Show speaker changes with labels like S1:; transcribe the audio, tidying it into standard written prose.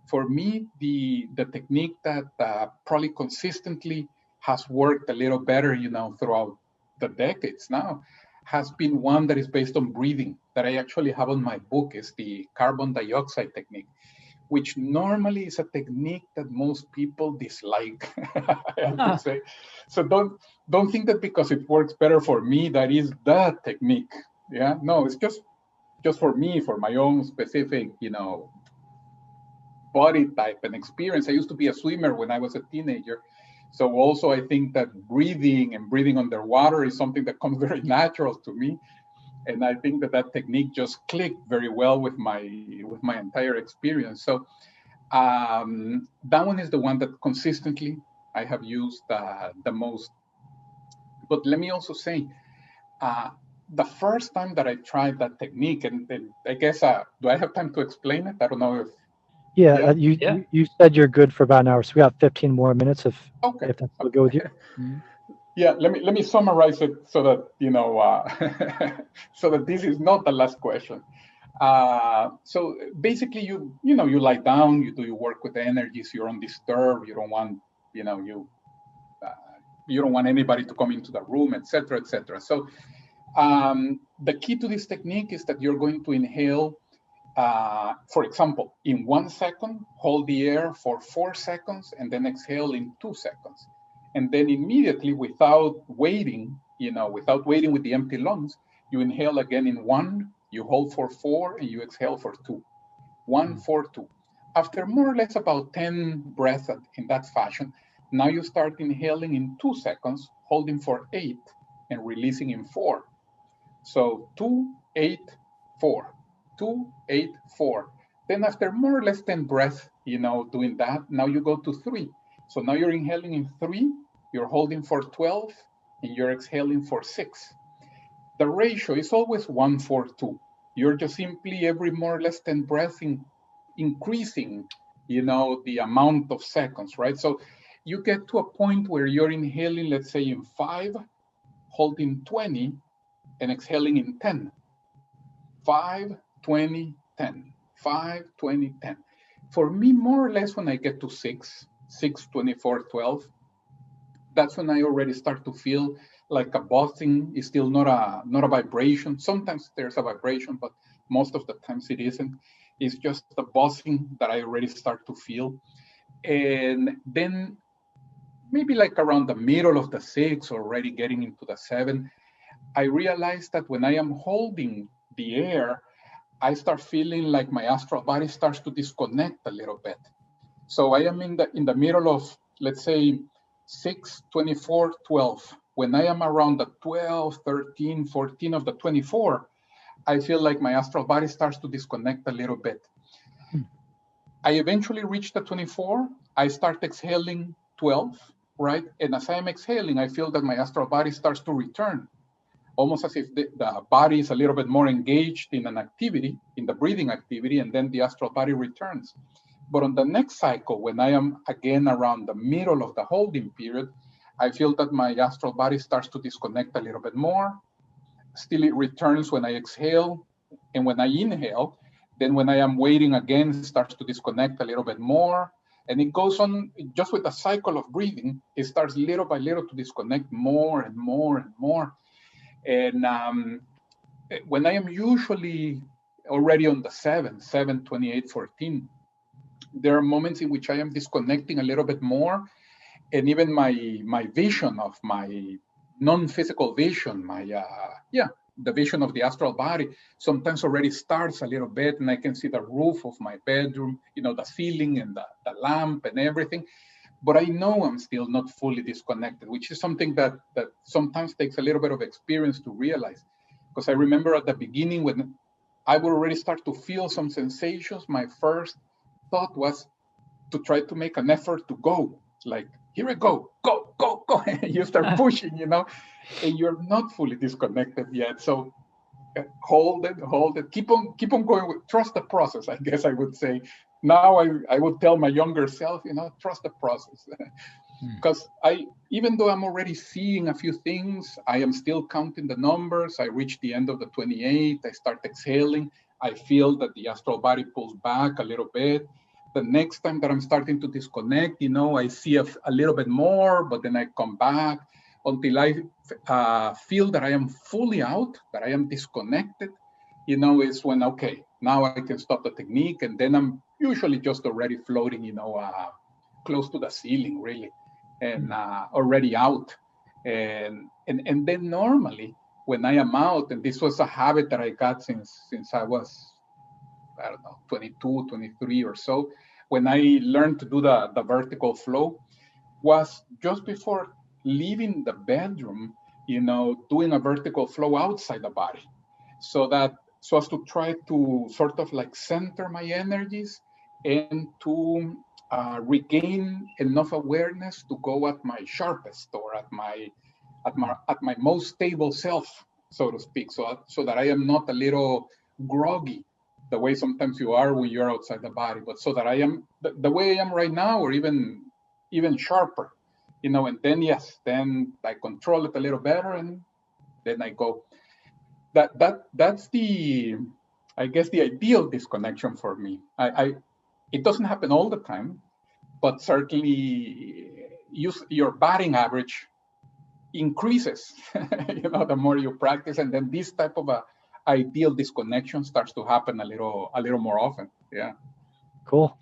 S1: For me, the technique that probably consistently has worked a little better, throughout the decades now, has been one that is based on breathing that I actually have on my book. Is the carbon dioxide technique, which normally is a technique that most people dislike. I have to say. So don't think that because it works better for me that is the technique. Yeah, no, it's just for me, for my own specific, body type and experience. I used to be a swimmer when I was a teenager. So also I think that breathing and breathing underwater is something that comes very natural to me. And I think that technique just clicked very well with my entire experience. So that one is the one that consistently I have used the most. But let me also say, uh, the first time that I tried that technique, and I guess, do I have time to explain it? I don't know if,
S2: Yeah,
S1: yeah.
S2: you said you're good for about an hour, so we got 15 more minutes
S1: Okay.
S2: if that's still good with you.
S1: Okay. Yeah, let me summarize it so that so that this is not the last question. So basically, you lie down, you do your work with the energies, you're undisturbed, you don't want you you don't want anybody to come into the room, etc., etc. So the key to this technique is that you're going to inhale, for example, in 1 second, hold the air for 4 seconds, and then exhale in 2 seconds. And then immediately, without waiting with the empty lungs, you inhale again in one, you hold for four, and you exhale for two. One, four, two. After more or less about 10 breaths in that fashion, now you start inhaling in 2 seconds, holding for eight, and releasing in four. So 2, 8, 4, 2, 8, 4. Then after more or less 10 breaths, doing that, now you go to three. So now you're inhaling in three, you're holding for 12, and you're exhaling for six. The ratio is always 1, 4, 2. You're just simply every more or less 10 breaths increasing, the amount of seconds, right? So you get to a point where you're inhaling, let's say in five, holding 20, and exhaling in 10. 5, 20, 10. 5, 20, 10. For me, more or less when I get to 6, 6, 24, 12, that's when I already start to feel like a buzzing. Is still not a vibration. Sometimes there's a vibration, but most of the times it isn't. It's just a buzzing that I already start to feel. And then maybe like around the middle of the 6, already getting into the 7, I realized that when I am holding the air, I start feeling like my astral body starts to disconnect a little bit. So I am in the middle of, let's say, 6, 24, 12. When I am around the 12, 13, 14 of the 24, I feel like my astral body starts to disconnect a little bit. I eventually reach the 24. I start exhaling 12, right? And as I am exhaling, I feel that my astral body starts to return, almost as if the body is a little bit more engaged in an activity, in the breathing activity, and then the astral body returns. But on the next cycle, when I am again around the middle of the holding period, I feel that my astral body starts to disconnect a little bit more. Still, it returns when I exhale. And when I inhale, then when I am waiting again, it starts to disconnect a little bit more. And it goes on just with the cycle of breathing. It starts little by little to disconnect more and more and more. And when I am usually already on the 7, 7, 28, 14, there are moments in which I am disconnecting a little bit more. And even my vision of my non-physical vision, the vision of the astral body sometimes already starts a little bit, and I can see the roof of my bedroom, the ceiling and the lamp and everything. But I know I'm still not fully disconnected, which is something that sometimes takes a little bit of experience to realize. Because I remember at the beginning when I would already start to feel some sensations, my first thought was to try to make an effort to go. Like, here I go, go, go, go. And you start pushing, and you're not fully disconnected yet. So hold it, keep on going trust the process, I guess I would say. Now I would tell my younger self, trust the process. Because even though I'm already seeing a few things, I am still counting the numbers. I reach the end of the 28, I start exhaling, I feel that the astral body pulls back a little bit. The next time that I'm starting to disconnect, I see a little bit more, but then I come back until I feel that I am fully out, that I am disconnected, is when, okay, now I can stop the technique. And then I'm usually just already floating, close to the ceiling, really, and already out. And then normally when I am out, and this was a habit that I got since I was, I don't know, 22, 23 or so, when I learned to do the vertical flow, was just before leaving the bedroom, doing a vertical flow outside the body. So as to try to sort of like center my energies and to regain enough awareness to go at my sharpest, or at my most stable self, so to speak, so that I am not a little groggy the way sometimes you are when you're outside the body, but so that I am the way I am right now, or even sharper, and then I control it a little better, and then I go. That's I guess the ideal disconnection for me. It doesn't happen all the time, but certainly your batting average increases, the more you practice, and then this type of a ideal disconnection starts to happen a little more often. Yeah.
S2: Cool.